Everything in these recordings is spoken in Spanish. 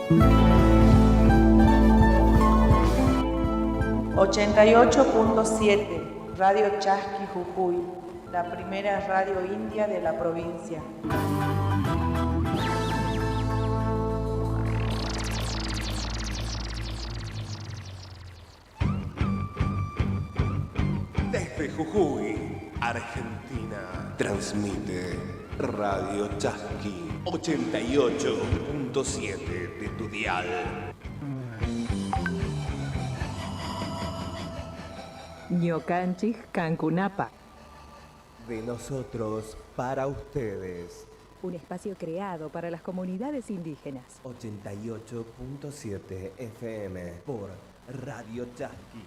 88.7 Radio Chasqui Jujuy, la primera radio india de la provincia. Desde Jujuy, Argentina, transmite Radio Chasqui 88.7 de tu dial. Ñocanchis Cancunapa. De nosotros para ustedes. Un espacio creado para las comunidades indígenas. 88.7 FM por Radio Chasqui.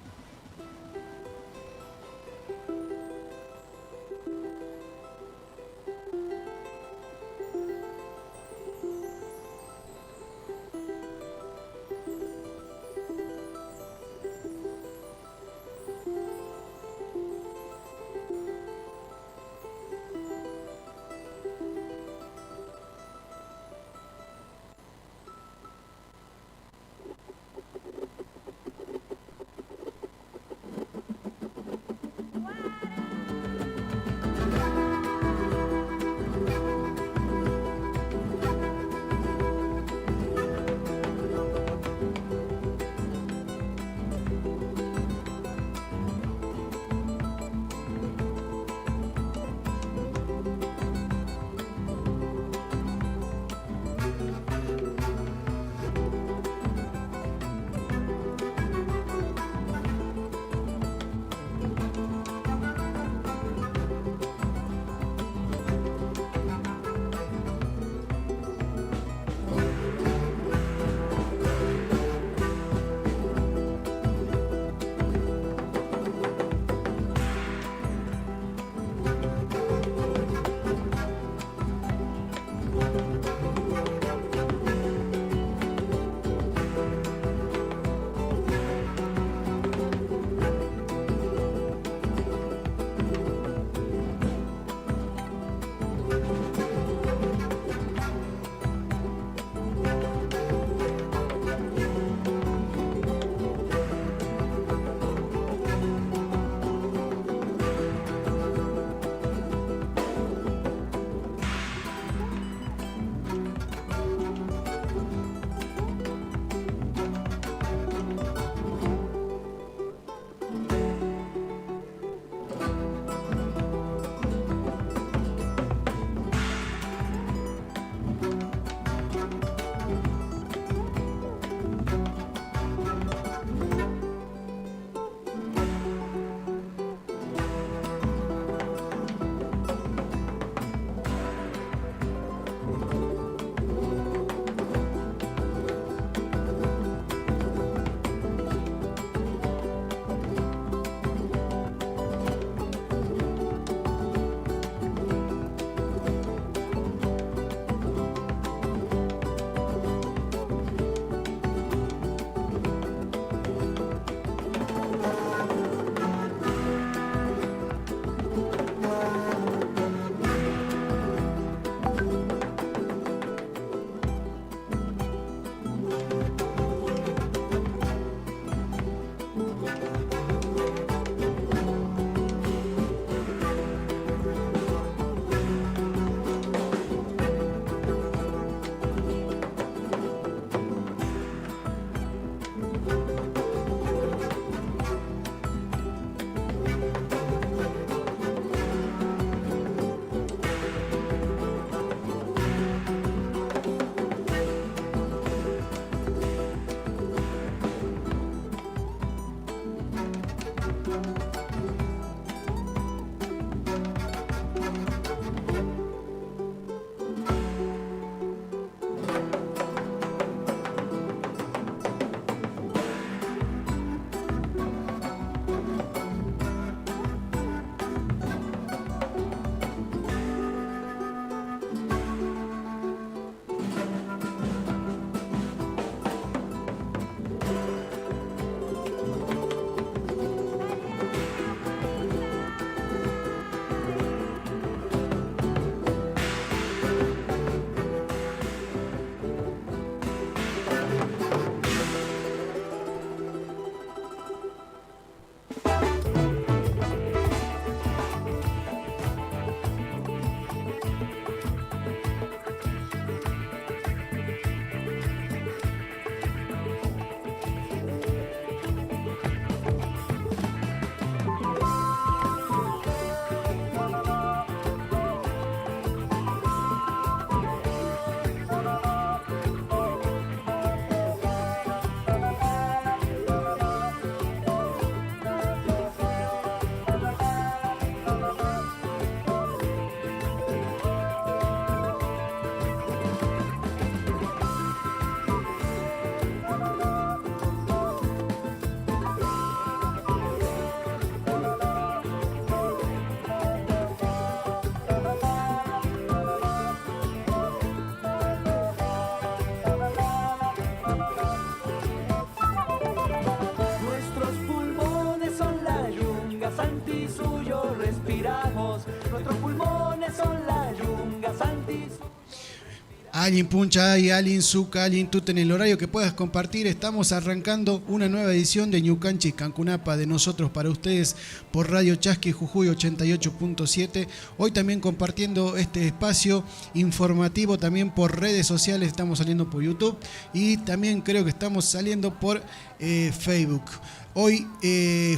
Alguien puncha y alguien suca, alguien tuta en el horario que puedas compartir. Estamos arrancando una nueva edición de Ñucanchis Cancunapa, de nosotros para ustedes por Radio Chasqui Jujuy 88.7. Hoy también compartiendo este espacio informativo también por redes sociales. Estamos saliendo por YouTube y también creo que estamos saliendo por Facebook. Hoy,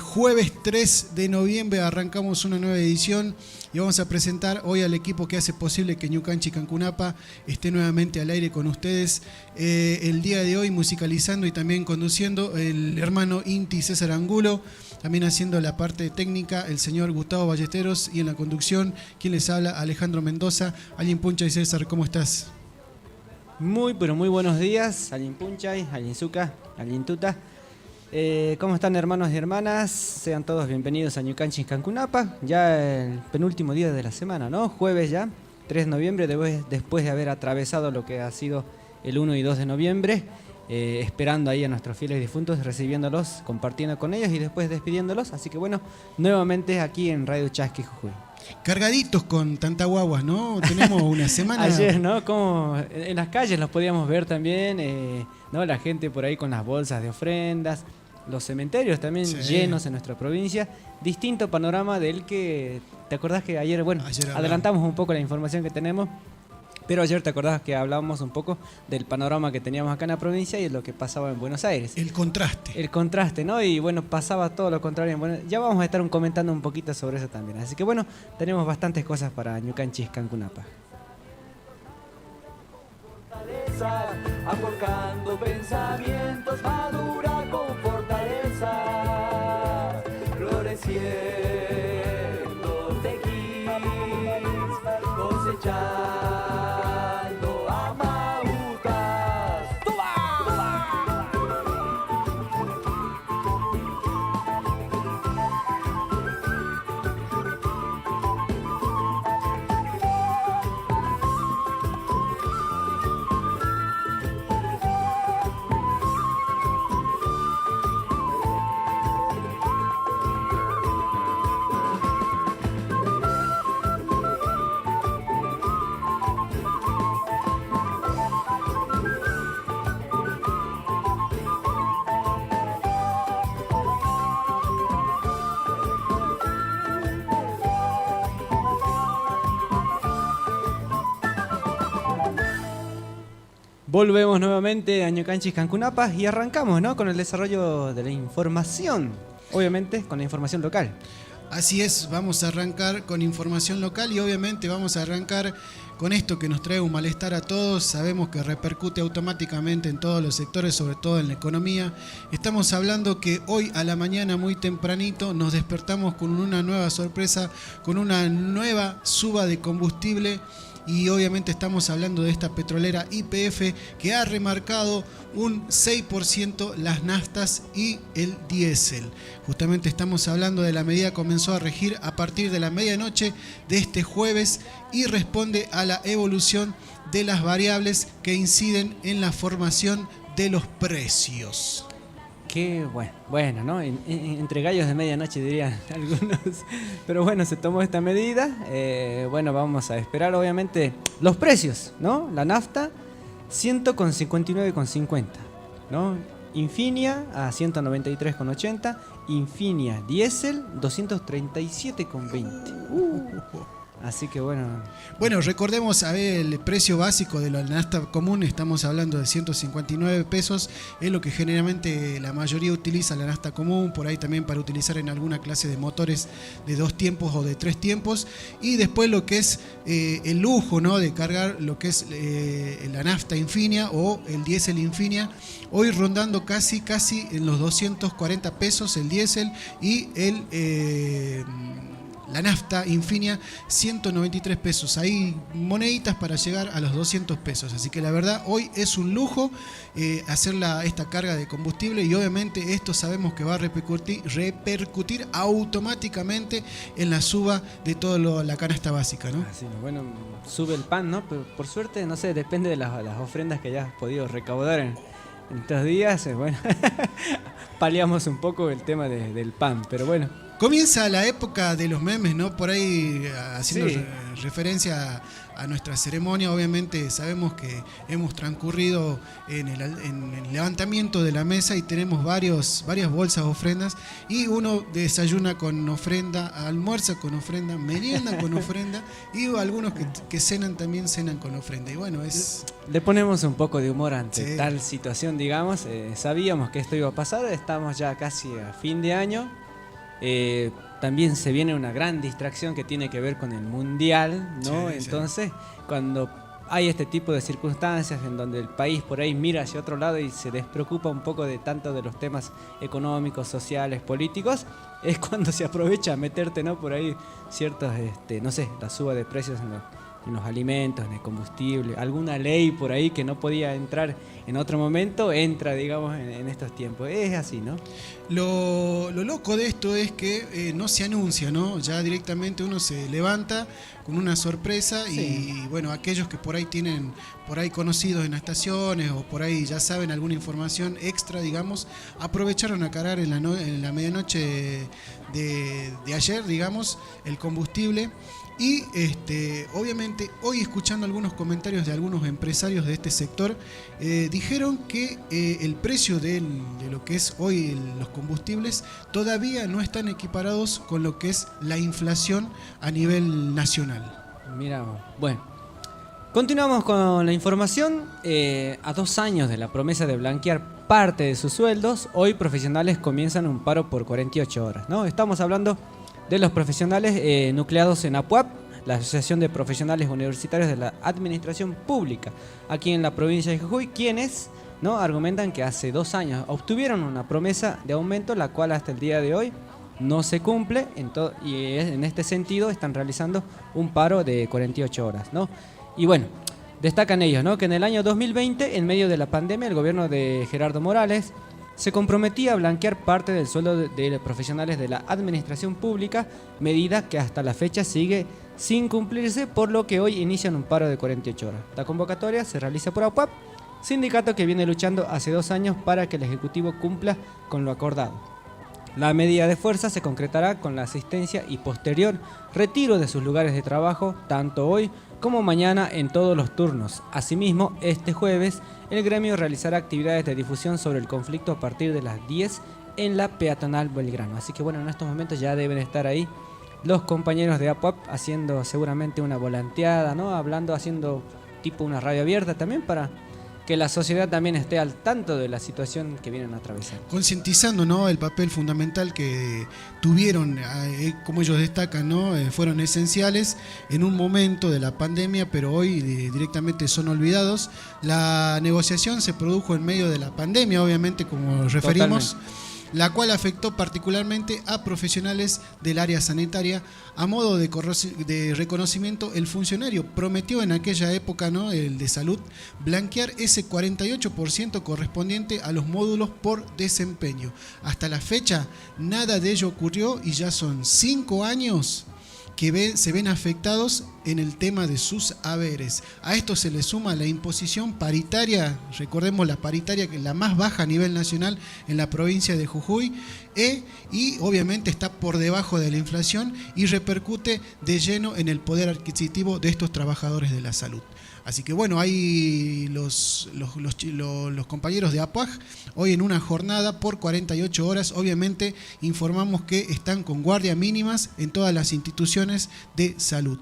jueves 3 de noviembre, arrancamos una nueva edición y vamos a presentar hoy al equipo que hace posible que Ñucanchis Cancunapa esté nuevamente al aire con ustedes. El día de hoy musicalizando y también conduciendo el hermano Inti César Angulo, también haciendo la parte técnica el señor Gustavo Ballesteros y en la conducción, quien les habla, Alejandro Mendoza. Alguien puncha y César, ¿cómo estás? Muy, pero muy buenos días, Alguien Punchay, Alguien Zuka, Alguien Tuta. ¿Cómo están, hermanos y hermanas? Sean todos bienvenidos a Ñucanchis Cancunapa. Ya el penúltimo día de la semana, ¿no? Jueves ya, 3 de noviembre, después de haber atravesado lo que ha sido el 1 y 2 de noviembre, esperando ahí a nuestros fieles difuntos, recibiéndolos, compartiendo con ellos y después despidiéndolos. Así que bueno, nuevamente aquí en Radio Chasqui Jujuy. Cargaditos con tanta guaguas, ¿no? Tenemos una semana. Ayer, ¿no? Como en las calles los podíamos ver también, ¿no? La gente por ahí con las bolsas de ofrendas, los cementerios también llenos en nuestra provincia. Distinto panorama del que, ¿te acordás que ayer, bueno, adelantamos un poco la información que tenemos, pero ayer te acordás que hablábamos un poco del panorama que teníamos acá en la provincia y de lo que pasaba en Buenos Aires. El contraste, ¿no? Y bueno, pasaba todo lo contrario. Bueno, ya vamos a estar comentando un poquito sobre eso también. Así que bueno, tenemos bastantes cosas para Ñucanchis Cancunapa. Aporcando pensamientos, madura con fortaleza, floreciendo tequis, cosechando amautas. Volvemos nuevamente a Ñucanchis Cancunapa y arrancamos, ¿no? Con el desarrollo de la información, obviamente con la información local. Así es, vamos a arrancar con información local y obviamente vamos a arrancar con esto que nos trae un malestar a todos. Sabemos que repercute automáticamente en todos los sectores, sobre todo en la economía. Estamos hablando que hoy a la mañana muy tempranito nos despertamos con una nueva sorpresa, con una nueva suba de combustible. Y obviamente estamos hablando de esta petrolera YPF que ha remarcado un 6% las naftas y el diésel. Justamente estamos hablando de la medida que comenzó a regir a partir de la medianoche de este jueves y responde a la evolución de las variables que inciden en la formación de los precios. Qué bueno, ¿no? Entre gallos de medianoche dirían algunos. Pero bueno, se tomó esta medida. Bueno, vamos a esperar obviamente los precios, ¿no? La nafta, 159,50, ¿no? Infinia a 193,80. Infinia diésel, 237,20. Así que bueno. Bueno, recordemos, a ver, el precio básico de la nafta común, estamos hablando de 159 pesos, es lo que generalmente la mayoría utiliza la nafta común, por ahí también para utilizar en alguna clase de motores de 2 tiempos o de 3 tiempos, y después lo que es el lujo, ¿no?, de cargar lo que es la nafta Infinia o el diésel Infinia, hoy rondando casi en los 240 pesos el diésel y la nafta Infinia 193 pesos. Hay moneditas para llegar a los 200 pesos. Así que la verdad hoy es un lujo hacer esta carga de combustible y obviamente esto sabemos que va a repercutir automáticamente en la suba de toda la canasta básica, ¿no? Así, bueno, sube el pan, ¿no? Pero por suerte, no sé, depende de las ofrendas que hayas podido recaudar en estos días. Bueno, paliamos un poco el tema del pan, pero bueno. Comienza la época de los memes, ¿no? Por ahí haciendo Sí. referencia a nuestra ceremonia. Obviamente sabemos que hemos transcurrido en el levantamiento de la mesa y tenemos varias bolsas de ofrendas, y uno desayuna con ofrenda, almuerza con ofrenda, merienda con ofrenda, y algunos que cenan también cenan con ofrenda. Y bueno, Le ponemos un poco de humor ante Sí. tal situación, digamos. Sabíamos que esto iba a pasar, estamos ya casi a fin de año. También se viene una gran distracción que tiene que ver con el mundial, ¿no? Sí, sí. Entonces, cuando hay este tipo de circunstancias en donde el país por ahí mira hacia otro lado y se despreocupa un poco de tanto de los temas económicos, sociales, políticos, es cuando se aprovecha a meterte, ¿no? Por ahí ciertos, no sé, la suba de precios en los alimentos, en el combustible, alguna ley por ahí que no podía entrar en otro momento, entra, digamos, en estos tiempos. Es así, ¿no? Lo loco de esto es que no se anuncia, ¿no? Ya directamente uno se levanta con una sorpresa. Sí. Y bueno, aquellos que por ahí tienen por ahí conocidos en las estaciones o por ahí ya saben alguna información extra, digamos, aprovecharon a cargar en la medianoche de ayer, digamos, el combustible. Y obviamente hoy, escuchando algunos comentarios de algunos empresarios de este sector, dijeron que el precio de lo que es hoy los combustibles todavía no están equiparados con lo que es la inflación a nivel nacional. Mira, bueno. Continuamos con la información. A 2 años de la promesa de blanquear parte de sus sueldos, hoy profesionales comienzan un paro por 48 horas, ¿no? Estamos hablando de los profesionales nucleados en APUAP, la Asociación de Profesionales Universitarios de la Administración Pública, aquí en la provincia de Jujuy, quienes, ¿no?, argumentan que hace 2 años obtuvieron una promesa de aumento, la cual hasta el día de hoy no se cumple, y en este sentido están realizando un paro de 48 horas, ¿no? Y bueno, destacan ellos, ¿no?, que en el año 2020, en medio de la pandemia, el gobierno de Gerardo Morales se comprometía a blanquear parte del sueldo de los profesionales de la administración pública, medida que hasta la fecha sigue sin cumplirse, por lo que hoy inician un paro de 48 horas. La convocatoria se realiza por APUAP, sindicato que viene luchando hace 2 años para que el Ejecutivo cumpla con lo acordado. La medida de fuerza se concretará con la asistencia y posterior retiro de sus lugares de trabajo, tanto hoy como mañana en todos los turnos. Asimismo, este jueves, el gremio realizará actividades de difusión sobre el conflicto a partir de las 10 en la peatonal Belgrano. Así que bueno, en estos momentos ya deben estar ahí los compañeros de APUAP haciendo seguramente una volanteada, ¿no? Hablando, haciendo tipo una radio abierta también para que la sociedad también esté al tanto de la situación que vienen a atravesar. Concientizando, ¿no?, el papel fundamental que tuvieron, como ellos destacan, ¿no? Fueron esenciales en un momento de la pandemia, pero hoy directamente son olvidados. La negociación se produjo en medio de la pandemia, obviamente, como referimos. Totalmente. La cual afectó particularmente a profesionales del área sanitaria. A modo de reconocimiento, el funcionario prometió en aquella época, ¿no?, el de salud, blanquear ese 48% correspondiente a los módulos por desempeño. Hasta la fecha, nada de ello ocurrió y ya son 5 años que se ven afectados en el tema de sus haberes. A esto se le suma la imposición paritaria, recordemos la paritaria, que es la más baja a nivel nacional en la provincia de Jujuy, y obviamente está por debajo de la inflación y repercute de lleno en el poder adquisitivo de estos trabajadores de la salud. Así que bueno, hay los compañeros de APUAG hoy en una jornada por 48 horas. Obviamente informamos que están con guardia mínimas en todas las instituciones de salud.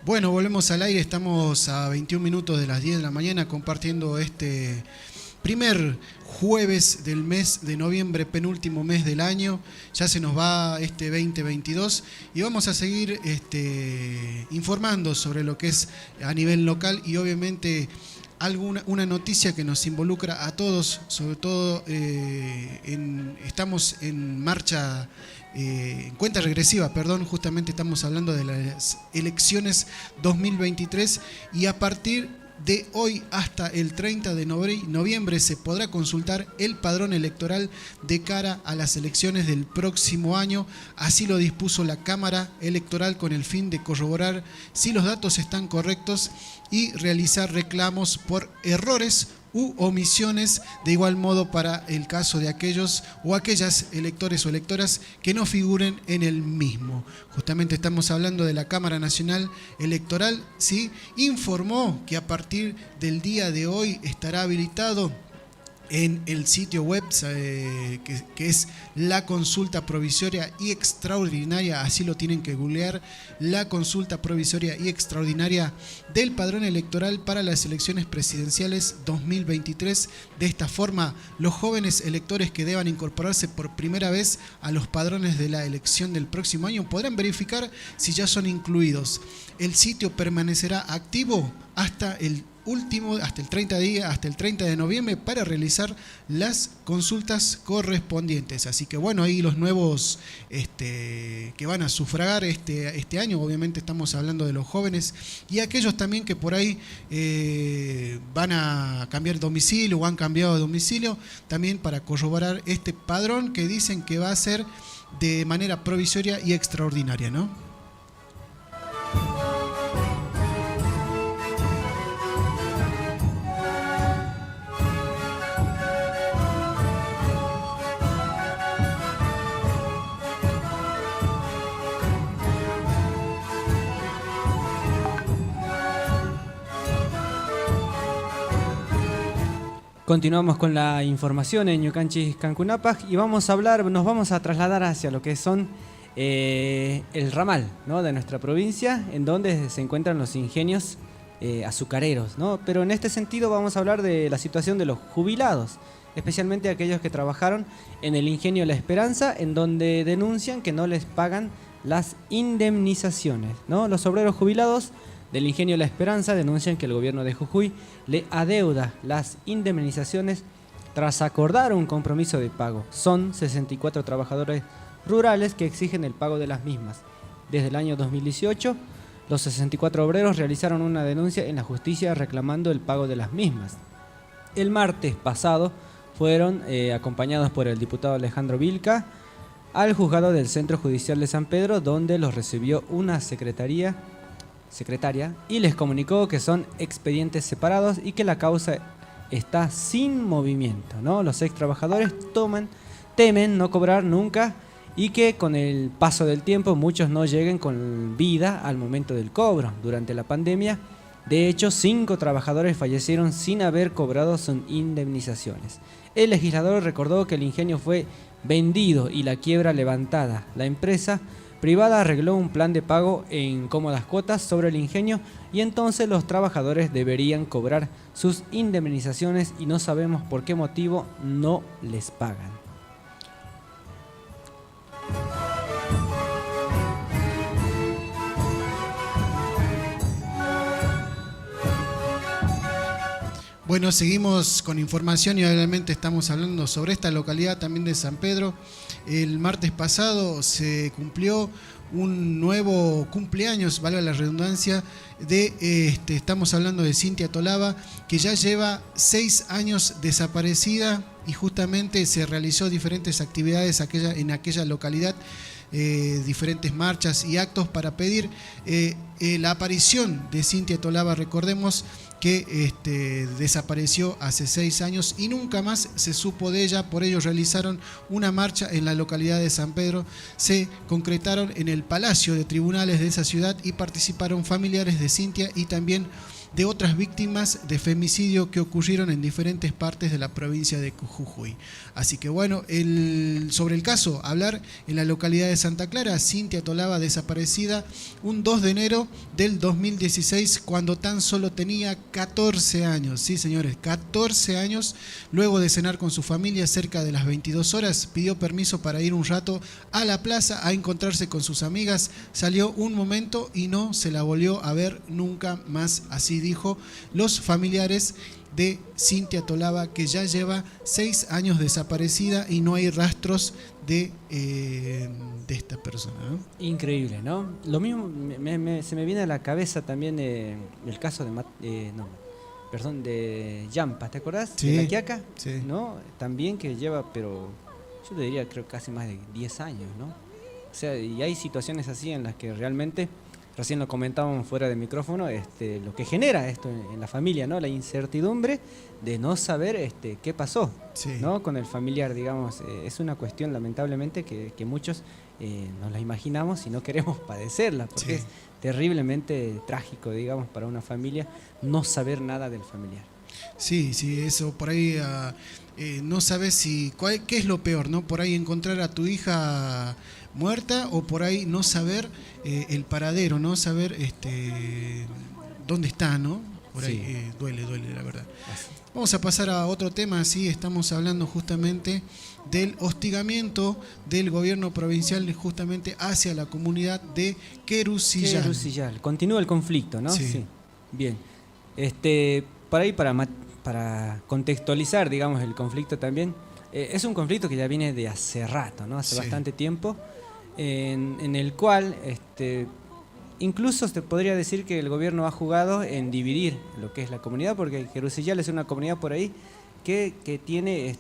Bueno, volvemos al aire, estamos a 21 minutos de las 10 de la mañana compartiendo este primer jueves del mes de noviembre, penúltimo mes del año. Ya se nos va este 2022 y vamos a seguir informando sobre lo que es a nivel local y obviamente una noticia que nos involucra a todos, sobre todo estamos en marcha, en cuenta regresiva, justamente estamos hablando de las elecciones 2023 y a partir de hoy hasta el 30 de noviembre se podrá consultar el padrón electoral de cara a las elecciones del próximo año. Así lo dispuso la Cámara Electoral con el fin de corroborar si los datos están correctos y realizar reclamos por errores u omisiones, de igual modo para el caso de aquellos o aquellas electores o electoras que no figuren en el mismo. Justamente estamos hablando de la Cámara Nacional Electoral, ¿sí? Informó que a partir del día de hoy estará habilitado en el sitio web que es la consulta provisoria y extraordinaria, así lo tienen que googlear, la consulta provisoria y extraordinaria del padrón electoral para las elecciones presidenciales 2023. De esta forma, los jóvenes electores que deban incorporarse por primera vez a los padrones de la elección del próximo año podrán verificar si ya son incluidos. El sitio permanecerá activo hasta el 30 de noviembre para realizar las consultas correspondientes. Así que bueno, ahí los nuevos que van a sufragar este año, obviamente estamos hablando de los jóvenes y aquellos también que por ahí van a cambiar domicilio o han cambiado de domicilio, también para corroborar este padrón que dicen que va a ser de manera provisoria y extraordinaria, ¿no? Continuamos con la información en Ñucanchis Cancunapac y nos vamos a trasladar hacia lo que son el ramal, ¿no?, de nuestra provincia, en donde se encuentran los ingenios azucareros, ¿no? Pero en este sentido vamos a hablar de la situación de los jubilados, especialmente aquellos que trabajaron en el ingenio La Esperanza, en donde denuncian que no les pagan las indemnizaciones, ¿no? Los obreros jubilados del ingenio La Esperanza denuncian que el gobierno de Jujuy le adeuda las indemnizaciones tras acordar un compromiso de pago. Son 64 trabajadores rurales que exigen el pago de las mismas. Desde el año 2018, los 64 obreros realizaron una denuncia en la justicia reclamando el pago de las mismas. El martes pasado fueron acompañados por el diputado Alejandro Vilca al juzgado del Centro Judicial de San Pedro, donde los recibió una secretaria y les comunicó que son expedientes separados y que la causa está sin movimiento, ¿no? Los ex trabajadores temen no cobrar nunca y que con el paso del tiempo muchos no lleguen con vida al momento del cobro. Durante la pandemia, de hecho, 5 trabajadores fallecieron sin haber cobrado sus indemnizaciones. El legislador recordó que el ingenio fue vendido y la quiebra levantada. La empresa privada arregló un plan de pago en cómodas cuotas sobre el ingenio y entonces los trabajadores deberían cobrar sus indemnizaciones y no sabemos por qué motivo no les pagan. Bueno, seguimos con información y obviamente estamos hablando sobre esta localidad también de San Pedro. El martes pasado se cumplió un nuevo cumpleaños, valga la redundancia, estamos hablando de Cintia Tolaba, que ya lleva 6 años desaparecida y justamente se realizó diferentes actividades en aquella localidad, diferentes marchas y actos para pedir la aparición de Cintia Tolaba. Recordemos que desapareció hace 6 años y nunca más se supo de ella. Por ello realizaron una marcha en la localidad de San Pedro. Se concretaron en el Palacio de Tribunales de esa ciudad y participaron familiares de Cintia y también de otras víctimas de femicidio que ocurrieron en diferentes partes de la provincia de Jujuy. Así que bueno, sobre el caso, hablar en la localidad de Santa Clara, Cintia Tolaba desaparecida un 2 de enero del 2016 cuando tan solo tenía 14 años. Sí, señores, 14 años. Luego de cenar con su familia cerca de las 22 horas, pidió permiso para ir un rato a la plaza a encontrarse con sus amigas. Salió un momento y no se la volvió a ver nunca más. Así dijo los familiares de Cintia Tolaba, que ya lleva 6 años desaparecida y no hay rastros de esta persona, ¿no? Increíble, ¿no? Lo mismo se me viene a la cabeza también el caso de Yampa, ¿te acordás? Sí, de La Quiaca, sí. ¿no? También que lleva, pero yo te diría, creo casi más de 10 años, ¿no? O sea, y hay situaciones así en las que realmente, recién lo comentábamos fuera de micrófono, lo que genera esto en la familia, ¿no? La incertidumbre de no saber qué pasó, Sí. ¿no? Con el familiar, digamos. Es una cuestión, lamentablemente, que muchos nos la imaginamos y no queremos padecerla, porque Sí. es terriblemente trágico, digamos, para una familia no saber nada del familiar. Sí, sí, eso por ahí no sabes qué es lo peor, ¿no? Por ahí encontrar a tu hija muerta o por ahí no saber el paradero, no saber dónde está, ¿no? Por ahí Sí. duele, la verdad. Así. Vamos a pasar a otro tema, sí, estamos hablando justamente del hostigamiento del gobierno provincial justamente hacia la comunidad de Querusillal. Querusillal. Continúa el conflicto, ¿no? Sí. Bien. Por ahí para contextualizar, digamos, el conflicto también, es un conflicto que ya viene de hace rato, ¿no? Hace Sí. bastante tiempo, en el cual incluso se podría decir que el gobierno ha jugado en dividir lo que es la comunidad, porque Querusillal es una comunidad por ahí que tiene,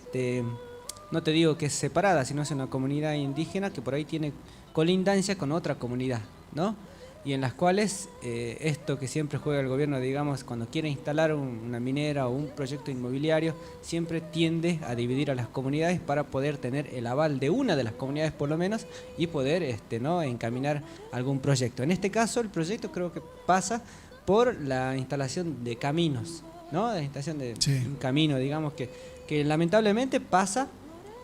no te digo que es separada, sino es una comunidad indígena que por ahí tiene colindancia con otra comunidad, ¿no? Y en las cuales esto que siempre juega el gobierno, digamos, cuando quiere instalar una minera o un proyecto inmobiliario, siempre tiende a dividir a las comunidades para poder tener el aval de una de las comunidades por lo menos y poder ¿no? encaminar algún proyecto. En este caso el proyecto creo que pasa por la instalación de caminos, ¿no? La instalación de Sí. un camino, digamos, que lamentablemente pasa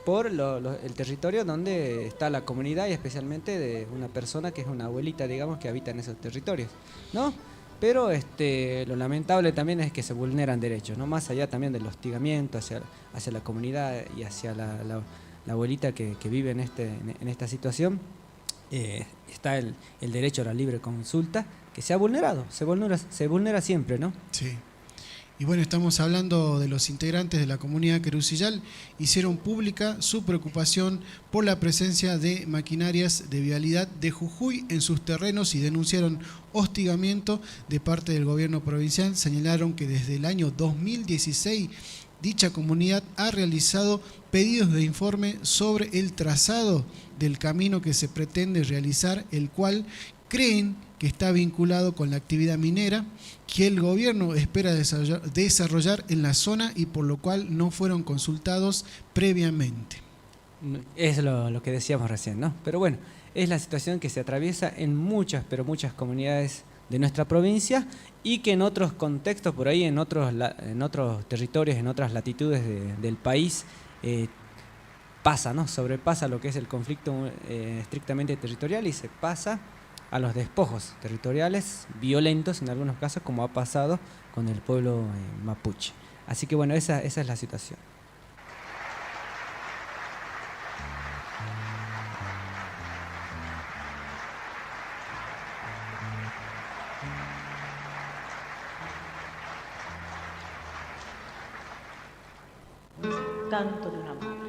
por el territorio donde está la comunidad y especialmente de una persona que es una abuelita, digamos, que habita en esos territorios, ¿no? Pero lo lamentable también es que se vulneran derechos, ¿no? Más allá también del hostigamiento hacia la comunidad y hacia la abuelita que vive en esta situación, está el derecho a la libre consulta que se ha vulnerado, se vulnera siempre, ¿no? Sí. Y bueno, estamos hablando de los integrantes de la comunidad Querusillal. Hicieron pública su preocupación por la presencia de maquinarias de vialidad de Jujuy en sus terrenos y denunciaron hostigamiento de parte del gobierno provincial. Señalaron que desde el año 2016 dicha comunidad ha realizado pedidos de informe sobre el trazado del camino que se pretende realizar, el cual creen que está vinculado con la actividad minera que el gobierno espera desarrollar en la zona y por lo cual no fueron consultados previamente. Es lo que decíamos recién, ¿no? Pero bueno, es la situación que se atraviesa en muchas, pero muchas comunidades de nuestra provincia y que en otros contextos, por ahí en otros territorios, en otras latitudes del país, pasa, ¿no? Sobrepasa lo que es el conflicto estrictamente territorial y se pasa a los despojos territoriales violentos en algunos casos, como ha pasado con el pueblo mapuche. Así que bueno, esa es la situación. Canto de una madre.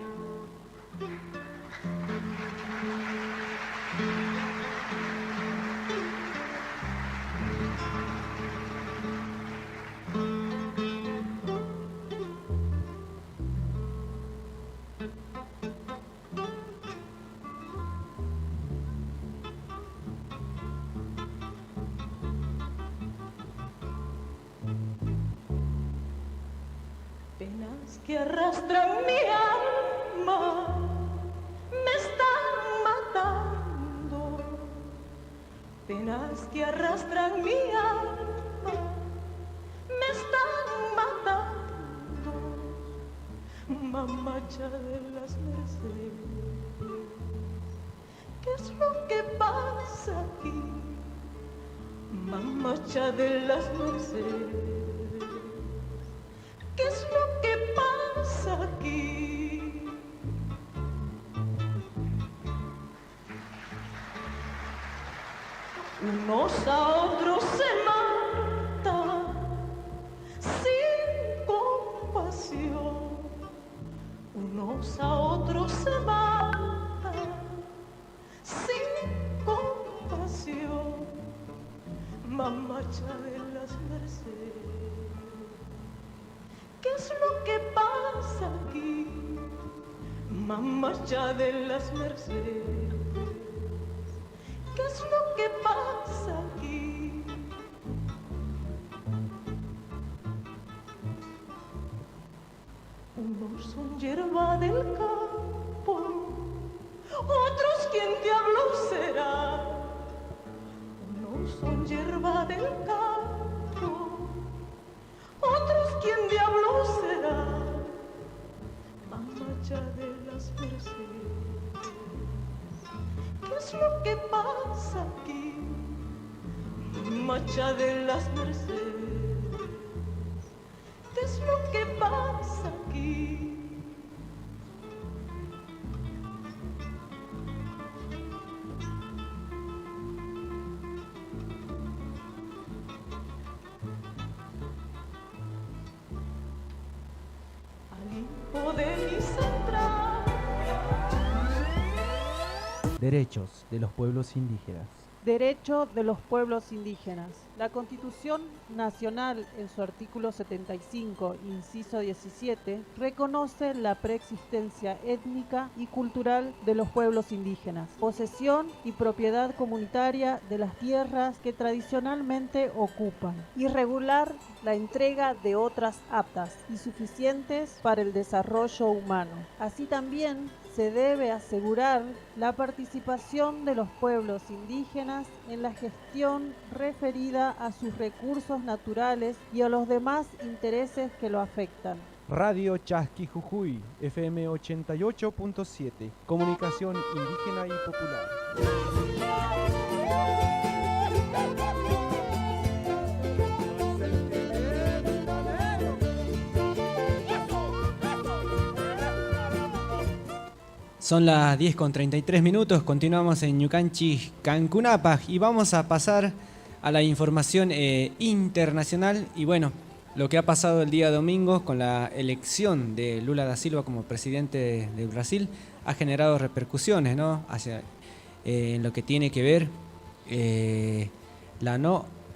Penas que arrastran mi alma me están matando. Penas que arrastran mi alma Mamacha de las Mercedes. ¿Qué es lo que pasa aquí? Mamacha de las Mercedes. ¿Qué es lo que pasa aquí? Unos a otros se matan sin compasión. Unos a otros se matan sin compasión. Mamacha de las Mercedes. ¿Qué es lo que pasa aquí? Mamacha de las Mercedes. ¿Qué es lo que pasa aquí? Unos son hierba del campo, otros quien diablo será. Unos son hierba del campo, otros quien diablo será. Mamacha de las Mercedes. ¿Qué es lo que pasa aquí? Mamacha de las Mercedes. ¿Qué es lo que pasa aquí? Al hijo de mi central. Derechos de los pueblos indígenas. Derecho de los pueblos indígenas. La Constitución Nacional, en su artículo 75, inciso 17, reconoce la preexistencia étnica y cultural de los pueblos indígenas, posesión y propiedad comunitaria de las tierras que tradicionalmente ocupan, y regular la entrega de otras aptas y suficientes para el desarrollo humano. Así también se debe asegurar la participación de los pueblos indígenas en la gestión referida a sus recursos naturales y a los demás intereses que lo afectan. Radio Chasqui Jujuy, FM 88.7, comunicación indígena y popular. Son las 10:33, continuamos en Ñucanchis, Cancunapac, y vamos a pasar a la información internacional. Y bueno, lo que ha pasado el día domingo con la elección de Lula da Silva como presidente de Brasil ha generado repercusiones, ¿no? En lo que tiene que ver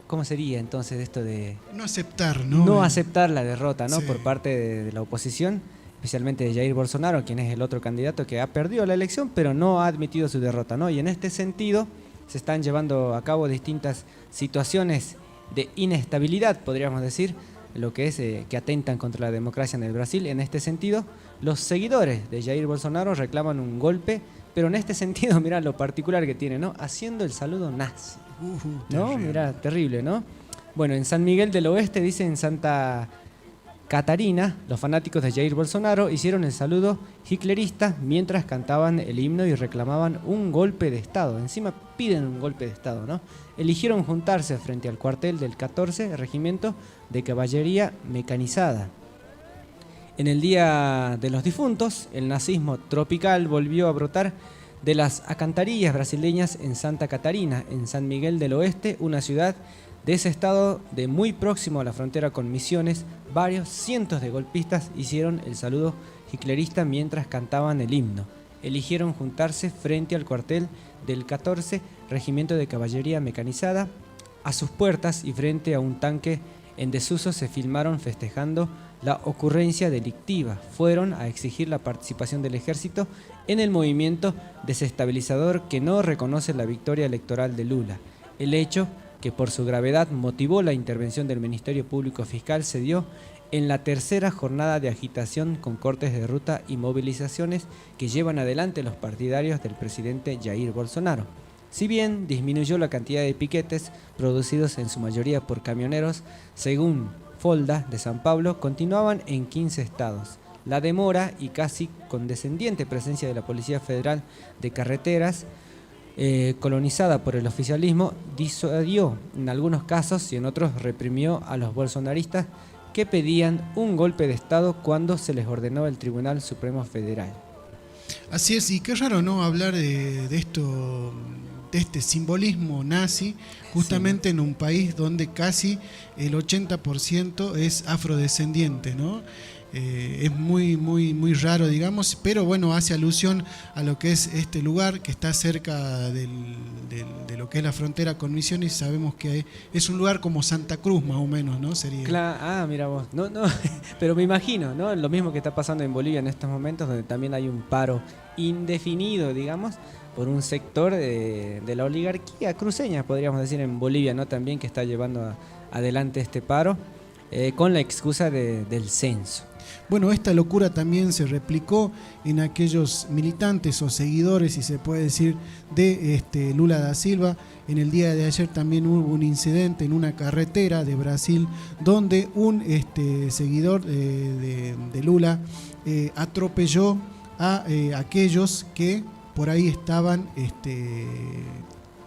¿cómo sería entonces esto de No aceptar, ¿no? no aceptar la derrota, ¿no? Sí. Por parte de la oposición, especialmente de Jair Bolsonaro, quien es el otro candidato que ha perdido la elección, pero no ha admitido su derrota, ¿no? Y en este sentido se están llevando a cabo distintas situaciones de inestabilidad, podríamos decir, lo que es que atentan contra la democracia en el Brasil. En este sentido, los seguidores de Jair Bolsonaro reclaman un golpe, pero en este sentido, mirá lo particular que tiene, ¿no? Haciendo el saludo nazi, ¿no? Terrible. Mirá, terrible, ¿no? Bueno, en San Miguel del Oeste, dice, en Santa Catarina, los fanáticos de Jair Bolsonaro hicieron el saludo hitlerista mientras cantaban el himno y reclamaban un golpe de Estado. Encima piden un golpe de Estado, ¿no? Eligieron juntarse frente al cuartel del 14 Regimiento de Caballería Mecanizada. En el Día de los Difuntos, el nazismo tropical volvió a brotar de las alcantarillas brasileñas en Santa Catarina, en San Miguel del Oeste, una ciudad de ese estado de muy próximo a la frontera con Misiones. Varios cientos de golpistas hicieron el saludo hitlerista mientras cantaban el himno. Eligieron juntarse frente al cuartel del 14 Regimiento de Caballería Mecanizada. A sus puertas y frente a un tanque en desuso se filmaron festejando la ocurrencia delictiva. Fueron a exigir la participación del ejército en el movimiento desestabilizador que no reconoce la victoria electoral de Lula. El hecho, que por su gravedad motivó la intervención del Ministerio Público Fiscal, se dio en la tercera jornada de agitación con cortes de ruta y movilizaciones que llevan adelante los partidarios del presidente Jair Bolsonaro. Si bien disminuyó la cantidad de piquetes producidos en su mayoría por camioneros, según Folda de San Pablo, continuaban en 15 estados. La demora y casi condescendiente presencia de la Policía Federal de Carreteras, colonizada por el oficialismo, disuadió en algunos casos y en otros reprimió a los bolsonaristas que pedían un golpe de Estado cuando se les ordenó el Tribunal Supremo Federal. Así es, y qué raro, ¿no? Hablar de esto, de este simbolismo nazi, justamente en un país donde casi el 80% es afrodescendiente, ¿no? Es muy raro, digamos, pero bueno, hace alusión a lo que es este lugar que está cerca de lo que es la frontera con Misiones. Sabemos que es un lugar como Santa Cruz, más o menos, ¿no? Sería. Mira vos, no, pero me imagino, ¿no? Lo mismo que está pasando en Bolivia en estos momentos, donde también hay un paro indefinido, digamos, por un sector de la oligarquía cruceña, podríamos decir, en Bolivia, ¿no? También que está llevando adelante este paro con la excusa del censo. Bueno, esta locura también se replicó en aquellos militantes o seguidores, si se puede decir, de Lula da Silva. En el día de ayer también hubo un incidente en una carretera de Brasil donde un seguidor de Lula atropelló a aquellos que por ahí estaban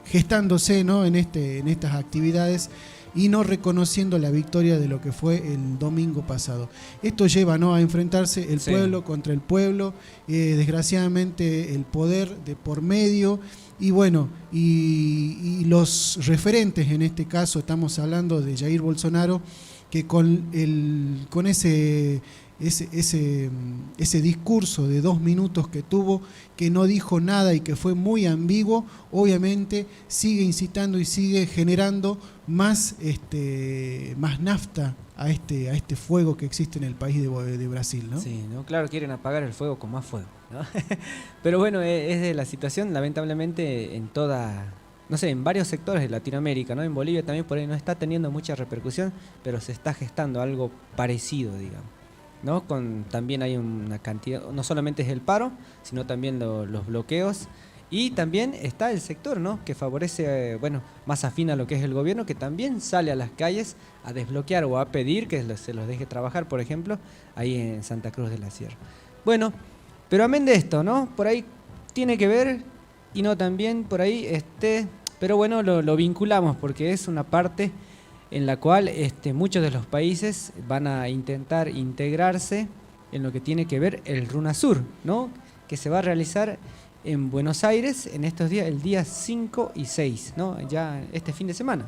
gestándose, ¿no? en estas actividades, y no reconociendo la victoria de lo que fue el domingo pasado. Esto lleva, ¿no?, a enfrentarse el pueblo contra el pueblo, desgraciadamente el poder de por medio, y bueno, y los referentes, en este caso estamos hablando de Jair Bolsonaro, que con ese discurso de 2 minutos que tuvo, que no dijo nada y que fue muy ambiguo, obviamente sigue incitando y sigue generando más nafta a este fuego que existe en el país de Brasil, ¿no? Sí, ¿no? Claro, quieren apagar el fuego con más fuego, ¿no? Pero bueno, es de la situación, lamentablemente, en varios sectores de Latinoamérica, ¿no? En Bolivia también por ahí no está teniendo mucha repercusión, pero se está gestando algo parecido, digamos, ¿no? También hay una cantidad, no solamente es el paro, sino también los bloqueos, y también está el sector, ¿no?, que favorece, más afín a lo que es el gobierno, que también sale a las calles a desbloquear o a pedir que se los deje trabajar, por ejemplo, ahí en Santa Cruz de la Sierra. Bueno, pero amén de esto, ¿no?, por ahí tiene que ver, y no también por ahí, pero bueno, lo vinculamos porque es una parte en la cual muchos de los países van a intentar integrarse en lo que tiene que ver el RUNASUR, ¿no?, que se va a realizar en Buenos Aires en estos días, el día 5 y 6, ¿no?, ya este fin de semana.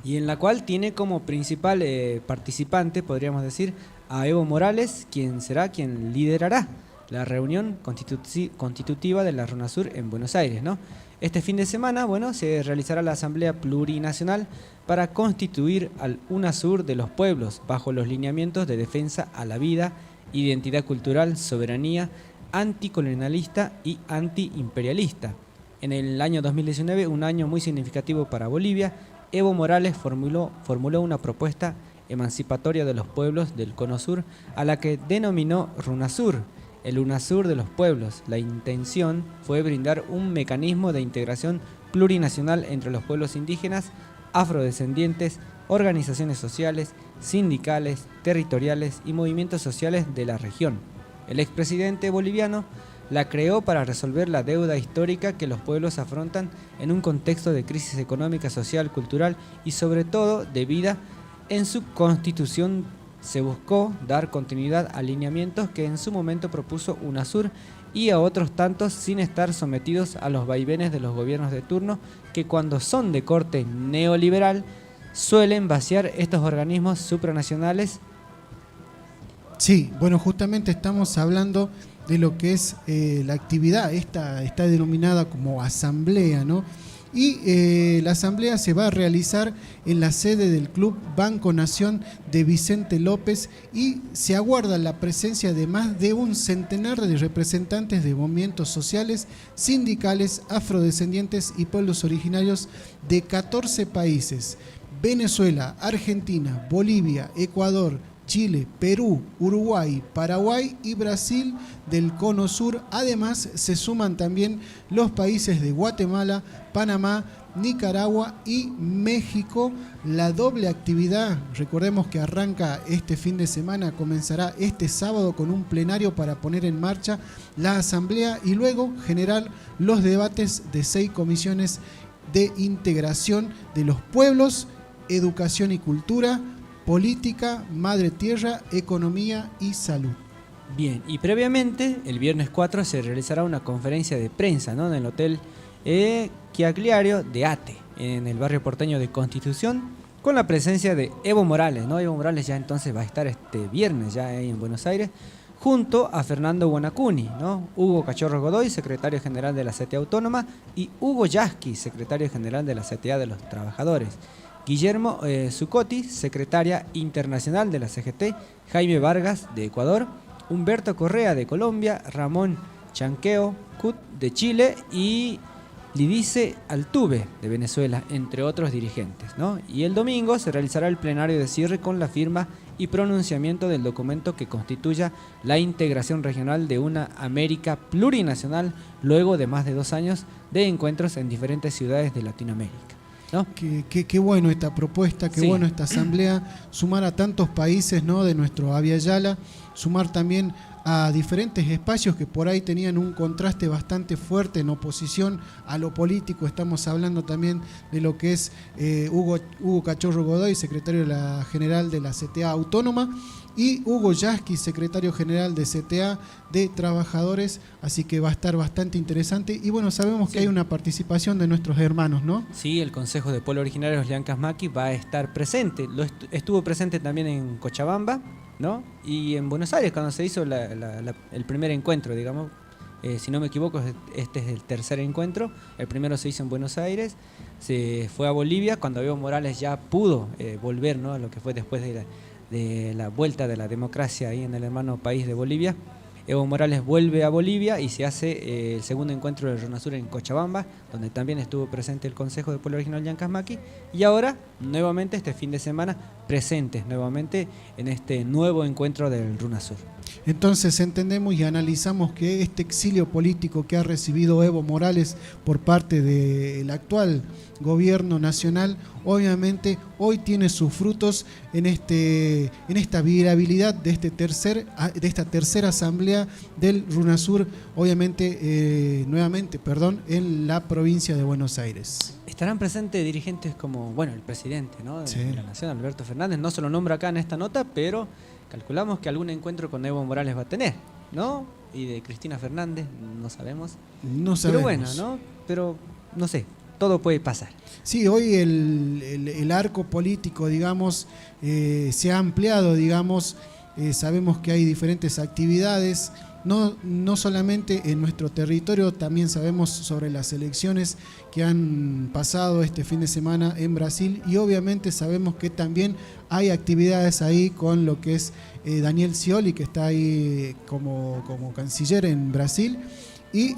Y en la cual tiene como principal participante, podríamos decir, a Evo Morales, quien será quien liderará la reunión constitutiva de la RUNASUR en Buenos Aires, ¿no? Este fin de semana, se realizará la Asamblea Plurinacional para constituir al UNASUR de los pueblos bajo los lineamientos de defensa a la vida, identidad cultural, soberanía, anticolonialista y antiimperialista. En el año 2019, un año muy significativo para Bolivia, Evo Morales formuló una propuesta emancipatoria de los pueblos del Cono Sur, a la que denominó RUNASUR, el UNASUR de los pueblos. La intención fue brindar un mecanismo de integración plurinacional entre los pueblos indígenas, afrodescendientes, organizaciones sociales, sindicales, territoriales y movimientos sociales de la región. El expresidente boliviano la creó para resolver la deuda histórica que los pueblos afrontan en un contexto de crisis económica, social, cultural y sobre todo de vida. En su constitución se buscó dar continuidad a lineamientos que en su momento propuso UNASUR y a otros tantos, sin estar sometidos a los vaivenes de los gobiernos de turno, que cuando son de corte neoliberal suelen vaciar estos organismos supranacionales. Sí, justamente estamos hablando de lo que es la actividad, esta está denominada como asamblea, ¿no? Y la asamblea se va a realizar en la sede del Club Banco Nación de Vicente López, y se aguarda la presencia de más de un centenar de representantes de movimientos sociales, sindicales, afrodescendientes y pueblos originarios de 14 países: Venezuela, Argentina, Bolivia, Ecuador, Chile, Perú, Uruguay, Paraguay y Brasil del Cono Sur. Además, se suman también los países de Guatemala, Panamá, Nicaragua y México. La doble actividad, recordemos que arranca este fin de semana, comenzará este sábado con un plenario para poner en marcha la asamblea y luego generar los debates de 6 comisiones de integración de los pueblos, educación y cultura, política, madre tierra, economía y salud. Bien, y previamente, el viernes 4 se realizará una conferencia de prensa, ¿no?, en el Hotel Chiagliario de Ate, en el barrio porteño de Constitución, con la presencia de Evo Morales, ¿no? Evo Morales ya entonces va a estar este viernes ya ahí en Buenos Aires, junto a Fernando Guanacuni, ¿no? Hugo Cachorro Godoy, secretario general de la CTA Autónoma, y Hugo Yasky, secretario general de la CTA de los Trabajadores. Guillermo Zucotti, secretaria internacional de la CGT, Jaime Vargas de Ecuador, Humberto Correa de Colombia, Ramón Chanqueo Cut de Chile y Lidice Altuve de Venezuela, entre otros dirigentes, ¿no? Y el domingo se realizará el plenario de cierre con la firma y pronunciamiento del documento que constituya la integración regional de una América plurinacional luego de más de 2 años de encuentros en diferentes ciudades de Latinoamérica, ¿no? Qué bueno esta propuesta, qué bueno esta asamblea, sumar a tantos países, ¿no?, de nuestro Abya Yala, sumar también a diferentes espacios que por ahí tenían un contraste bastante fuerte en oposición a lo político. Estamos hablando también de lo que es Hugo Cachorro Godoy, secretario general de la CTA Autónoma, y Hugo Yasky, secretario general de CTA de Trabajadores, así que va a estar bastante interesante. Y bueno, sabemos que hay una participación de nuestros hermanos, ¿no? Sí, el Consejo de Pueblos Originarios Llancasmaqui va a estar presente. Estuvo presente también en Cochabamba, ¿no? Y en Buenos Aires cuando se hizo el primer encuentro, digamos. Si no me equivoco, este es el tercer encuentro. El primero se hizo en Buenos Aires, se fue a Bolivia cuando Evo Morales ya pudo volver, ¿no?, a lo que fue después de la vuelta de la democracia ahí en el hermano país de Bolivia. Evo Morales vuelve a Bolivia y se hace el segundo encuentro del RUNASUR en Cochabamba, donde también estuvo presente el Consejo de Pueblo Original Llancasmaqui, y ahora, nuevamente este fin de semana, presentes nuevamente en este nuevo encuentro del RUNASUR. Entonces entendemos y analizamos que este exilio político que ha recibido Evo Morales por parte del actual gobierno nacional, obviamente hoy tiene sus frutos en esta viabilidad de esta tercera asamblea del RUNASUR, obviamente en la provincia de Buenos Aires. Estarán presentes dirigentes como, bueno, el presidente, ¿no?, de la Nación, Alberto Fernández. No se lo nombra acá en esta nota, pero calculamos que algún encuentro con Evo Morales va a tener, ¿no? Y de Cristina Fernández, no sabemos. No sabemos. Pero bueno, ¿no? Pero no sé, todo puede pasar. Sí, hoy el arco político, digamos, se ha ampliado, digamos. Sabemos que hay diferentes actividades, no solamente en nuestro territorio, también sabemos sobre las elecciones que han pasado este fin de semana en Brasil, y obviamente sabemos que también hay actividades ahí con lo que es Daniel Scioli, que está ahí como canciller en Brasil. Y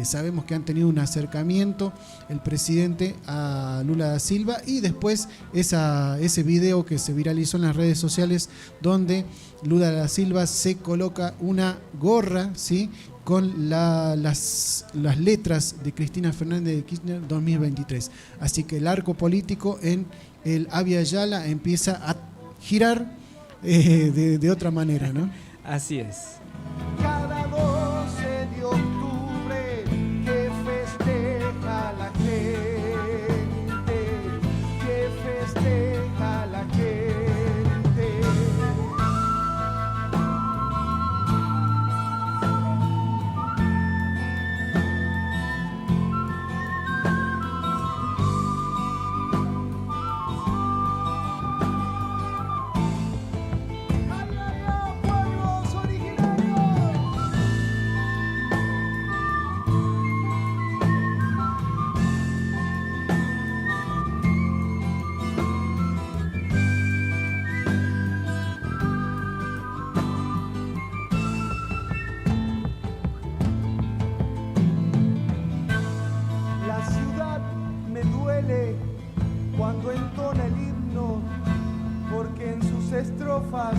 sabemos que han tenido un acercamiento el presidente a Lula da Silva, y después ese video que se viralizó en las redes sociales donde Lula da Silva se coloca una gorra, ¿sí?, con las letras de Cristina Fernández de Kirchner 2023. Así que el arco político en el Abya Yala empieza a girar de otra manera, ¿no? Así es. Cada 12 de octubre que festeja la gente, que festeja la gente. Cuando entona el himno, porque en sus estrofas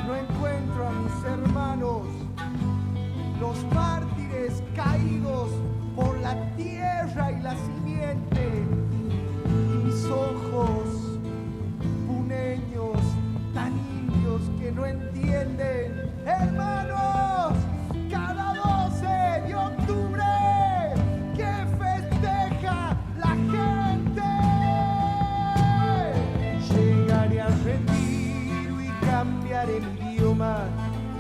no encuentro a mis hermanos, los mártires caídos por la tierra y la simiente, y mis ojos puneños tan indios que no entienden. Hermanos, cada 12 de octubre que festeja la gente, llegaré al retiro y cambiaré mi idioma,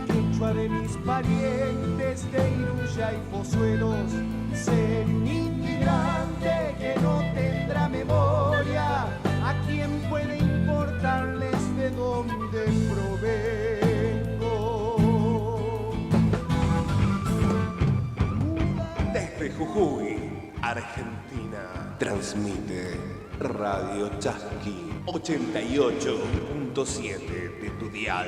quechua de mis parientes de Iruya y Pozuelos. Ser un inmigrante que no tendrá memoria, ¿a quién puede importarles de dónde provengo? Desde Jujuy, Argentina, transmite Radio Chasqui 88.7 de tu dial.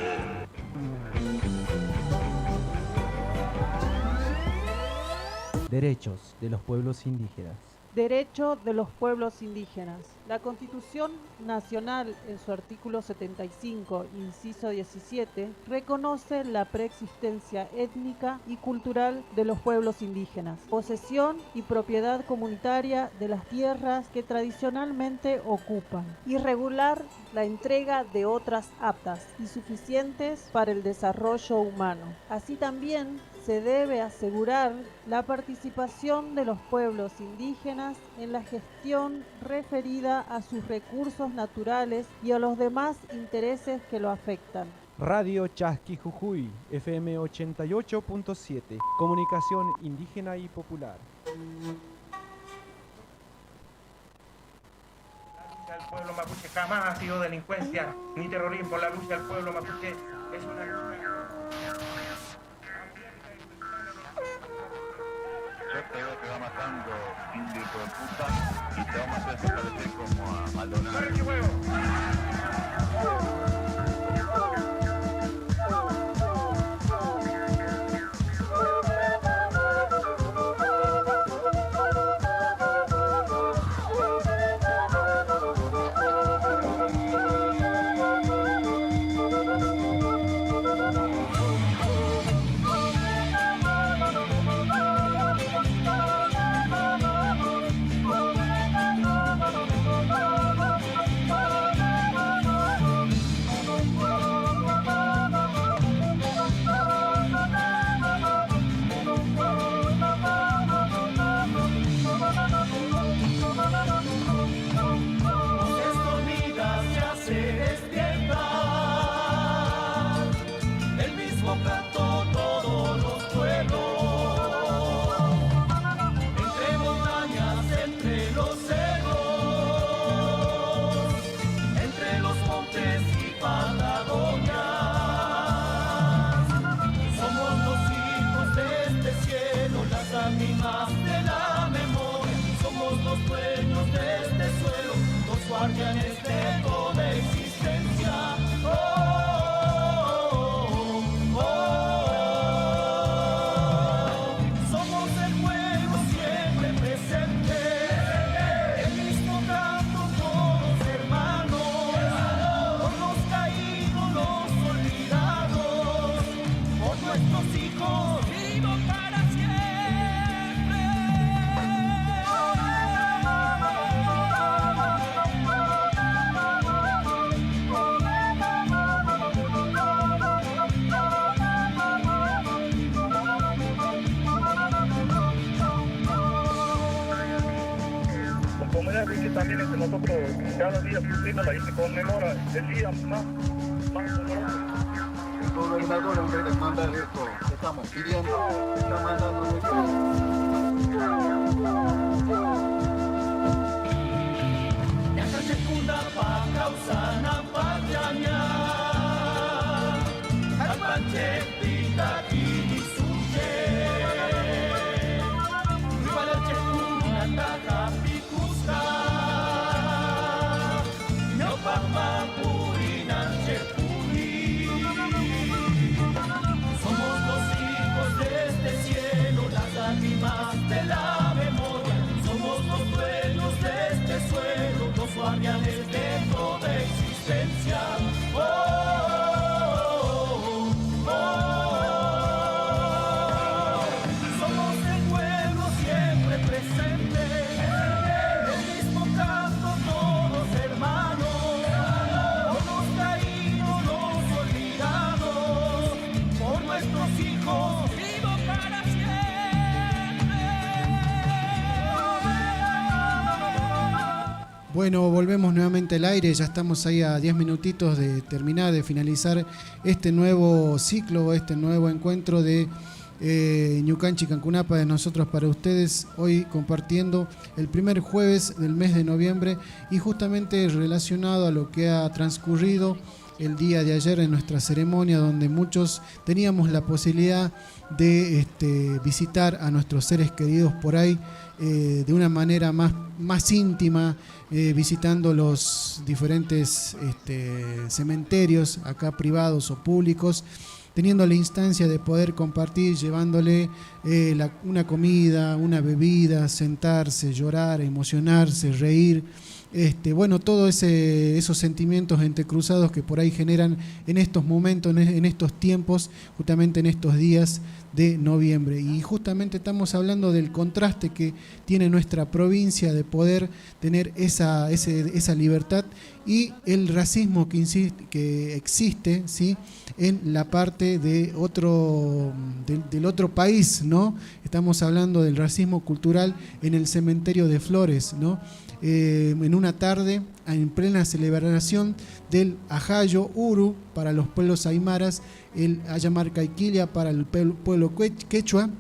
Derechos de los pueblos indígenas. Derecho de los pueblos indígenas. La Constitución Nacional, en su artículo 75, inciso 17, reconoce la preexistencia étnica y cultural de los pueblos indígenas, posesión y propiedad comunitaria de las tierras que tradicionalmente ocupan, y regular la entrega de otras aptas y suficientes para el desarrollo humano. Así también se debe asegurar la participación de los pueblos indígenas en la gestión referida a sus recursos naturales y a los demás intereses que lo afectan. Radio Chasqui Jujuy, FM 88.7, comunicación indígena y popular. La lucha del pueblo mapuche jamás ha sido delincuencia ni terrorismo. La lucha del pueblo mapuche es una lucha. Yo te veo que va matando indio hijo de puta y te vamos a hacer desaparecer como a Maldonado. También nosotros cada día se conmemora el día más doloroso. El gobernador, en vez de mandar esto, estamos pidiendo, está mandando Somos los hijos de este cielo, las ánimas de la memoria. Bueno, volvemos nuevamente al aire, ya estamos ahí a 10 minutitos de terminar, de finalizar este nuevo ciclo, este nuevo encuentro de Ñucanchi Cancunapa de nosotros para ustedes, hoy compartiendo el primer jueves del mes de noviembre y justamente relacionado a lo que ha transcurrido el día de ayer en nuestra ceremonia, donde muchos teníamos la posibilidad de visitar a nuestros seres queridos por ahí de una manera más íntima, visitando los diferentes cementerios acá privados o públicos, teniendo la instancia de poder compartir, llevándole una comida, una bebida, sentarse, llorar, emocionarse, reír. Bueno, todos esos sentimientos entrecruzados que por ahí generan en estos momentos, en estos tiempos, justamente en estos días de noviembre. Y justamente estamos hablando del contraste que tiene nuestra provincia de poder tener esa libertad y el racismo que existe, ¿sí?, en la parte de del otro país, ¿no? Estamos hablando del racismo cultural en el cementerio de Flores, ¿no? En una tarde, en plena celebración del Ajayo Uru para los pueblos aymaras, el Ayamarcaiquilla para el pueblo quechua,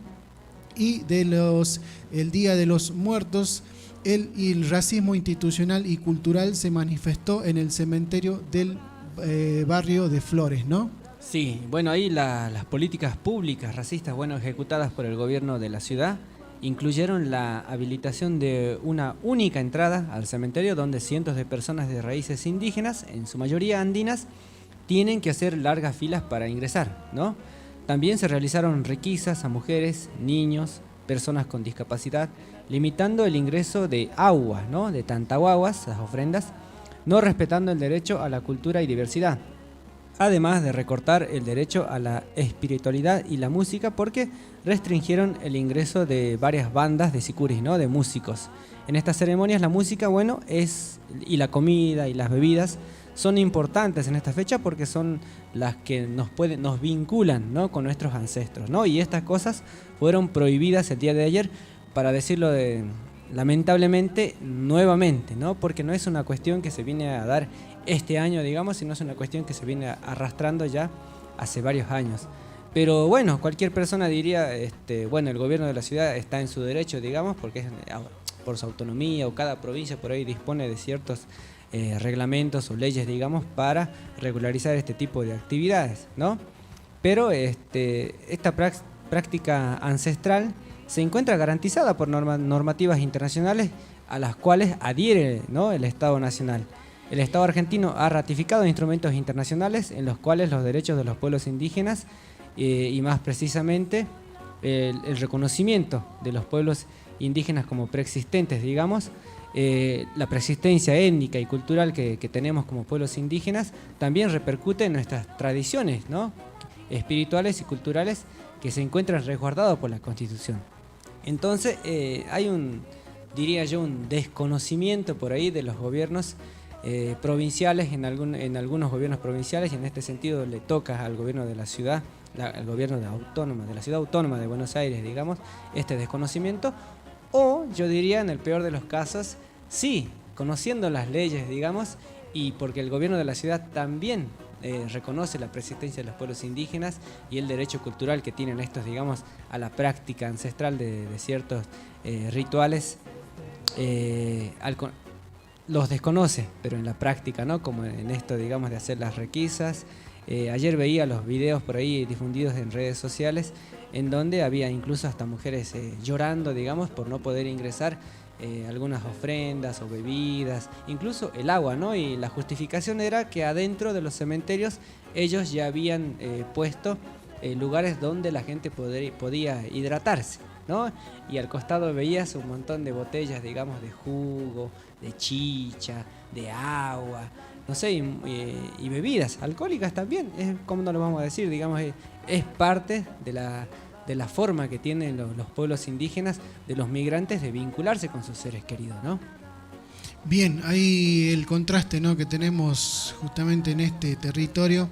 y el Día de los Muertos, el racismo institucional y cultural se manifestó en el cementerio del barrio de Flores, ¿no? Sí, bueno, ahí las políticas públicas racistas, bueno, ejecutadas por el gobierno de la ciudad, incluyeron la habilitación de una única entrada al cementerio donde cientos de personas de raíces indígenas, en su mayoría andinas, tienen que hacer largas filas para ingresar, ¿no? También se realizaron requisas a mujeres, niños, personas con discapacidad, limitando el ingreso de agua, ¿no?, de tantahuaguas, las ofrendas, no respetando el derecho a la cultura y diversidad. Además de recortar el derecho a la espiritualidad y la música porque restringieron el ingreso de varias bandas de sicuris, ¿no?, de músicos. En estas ceremonias la música, bueno, y la comida y las bebidas son importantes en esta fecha porque son las que nos vinculan, ¿no?, con nuestros ancestros, ¿no? Y estas cosas fueron prohibidas el día de ayer, para decirlo lamentablemente, nuevamente, ¿no? Porque no es una cuestión que se viene a dar este año, digamos, sino es una cuestión que se viene arrastrando ya hace varios años. Pero bueno, cualquier persona diría, bueno, el gobierno de la ciudad está en su derecho, digamos, porque es por su autonomía, o cada provincia por ahí dispone de ciertos reglamentos o leyes, digamos, para regularizar este tipo de actividades, ¿no? Pero esta práctica ancestral se encuentra garantizada por normativas internacionales a las cuales adhiere, ¿no?, el Estado Nacional. El Estado argentino ha ratificado instrumentos internacionales en los cuales los derechos de los pueblos indígenas y más precisamente el reconocimiento de los pueblos indígenas como preexistentes, digamos, la preexistencia étnica y cultural que tenemos como pueblos indígenas también repercute en nuestras tradiciones, ¿no?, espirituales y culturales que se encuentran resguardados por la Constitución. Entonces hay diría yo, un desconocimiento por ahí de los gobiernos provinciales, en algunos gobiernos provinciales, y en este sentido le toca al gobierno de la ciudad, al gobierno de la ciudad autónoma de Buenos Aires, digamos, este desconocimiento, o yo diría, en el peor de los casos, sí, conociendo las leyes, digamos, y porque el gobierno de la ciudad también reconoce la preexistencia de los pueblos indígenas y el derecho cultural que tienen estos, digamos, a la práctica ancestral de ciertos rituales, los desconoce, pero en la práctica, ¿no?, como en esto, digamos, de hacer las requisas. Ayer veía los videos por ahí difundidos en redes sociales en donde había incluso hasta mujeres llorando, digamos, por no poder ingresar algunas ofrendas o bebidas, incluso el agua, ¿no? Y la justificación era que adentro de los cementerios ellos ya habían puesto lugares donde la gente podía hidratarse, ¿no? Y al costado veías un montón de botellas, digamos, de jugo, de chicha, de agua, no sé, y bebidas alcohólicas también. ¿Cómo no lo vamos a decir? Digamos, es parte de la forma que tienen los pueblos indígenas, de los migrantes, de vincularse con sus seres queridos, ¿no? Bien, ahí el contraste, ¿no?, que tenemos justamente en este territorio,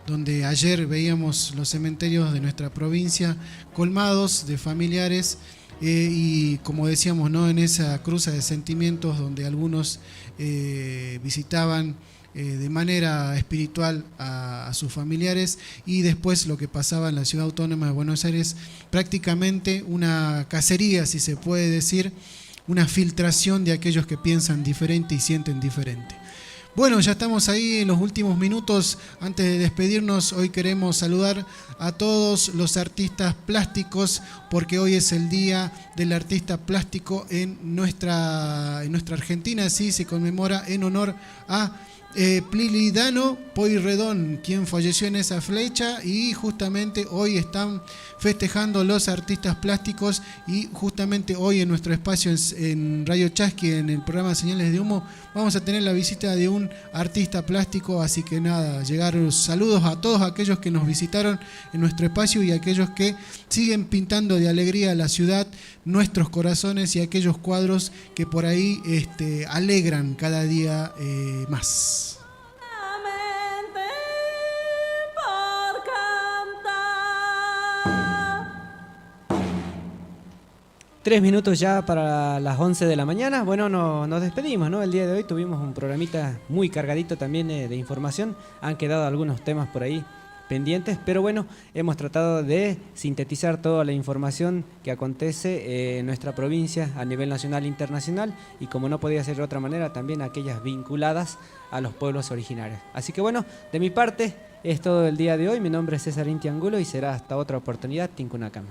donde ayer veíamos los cementerios de nuestra provincia colmados de familiares y como decíamos, ¿no?, en esa cruza de sentimientos donde algunos visitaban de manera espiritual a sus familiares, y después lo que pasaba en la Ciudad Autónoma de Buenos Aires, prácticamente una cacería, si se puede decir, una filtración de aquellos que piensan diferente y sienten diferente. Bueno, ya estamos ahí en los últimos minutos. Antes de despedirnos, hoy queremos saludar a todos los artistas plásticos, porque hoy es el Día del Artista Plástico en nuestra Argentina. Sí, se conmemora en honor a Plilidano Pueyrredón, quien falleció en esa flecha, y justamente hoy están festejando los artistas plásticos, y justamente hoy en nuestro espacio en Radio Chasqui, en el programa Señales de Humo, vamos a tener la visita de un artista plástico. Así que nada, llegar los saludos a todos aquellos que nos visitaron en nuestro espacio y aquellos que siguen pintando de alegría la ciudad, nuestros corazones, y aquellos cuadros que por ahí alegran cada día más. 3 minutos ya para las 11 de la mañana. Bueno, nos despedimos, ¿no? El día de hoy tuvimos un programita muy cargadito también de información. Han quedado algunos temas por ahí pendientes, pero bueno, hemos tratado de sintetizar toda la información que acontece en nuestra provincia a nivel nacional e internacional, y como no podía ser de otra manera, también aquellas vinculadas a los pueblos originarios. Así que bueno, de mi parte es todo el día de hoy. Mi nombre es César Inti Angulo y será hasta otra oportunidad. Tincunacama.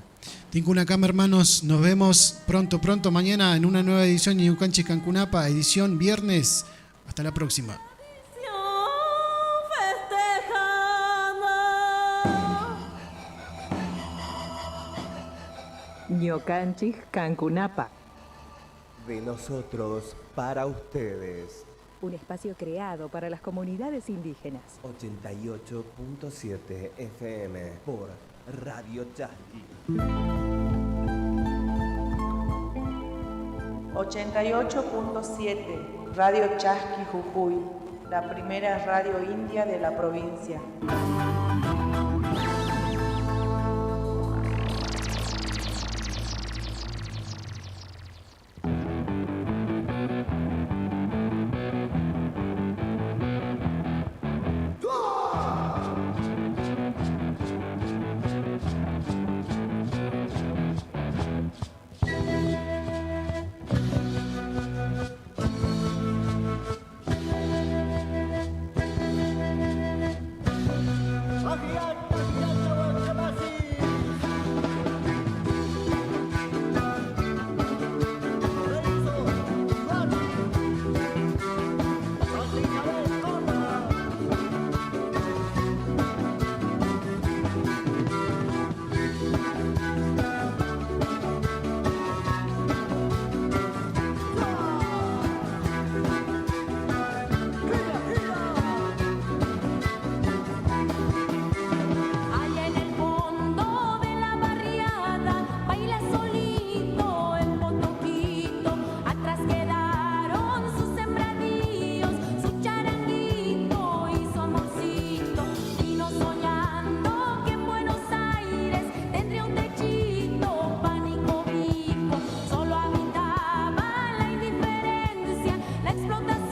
Tincunacama, hermanos, nos vemos pronto mañana en una nueva edición de Ñucanchis Cancunapa, edición viernes. Hasta la próxima. Ñucanchis Cancunapa. De nosotros para ustedes. Un espacio creado para las comunidades indígenas. 88.7 FM por Radio Chasqui. 88.7 Radio Chasqui Jujuy, la primera radio india de la provincia. La explotación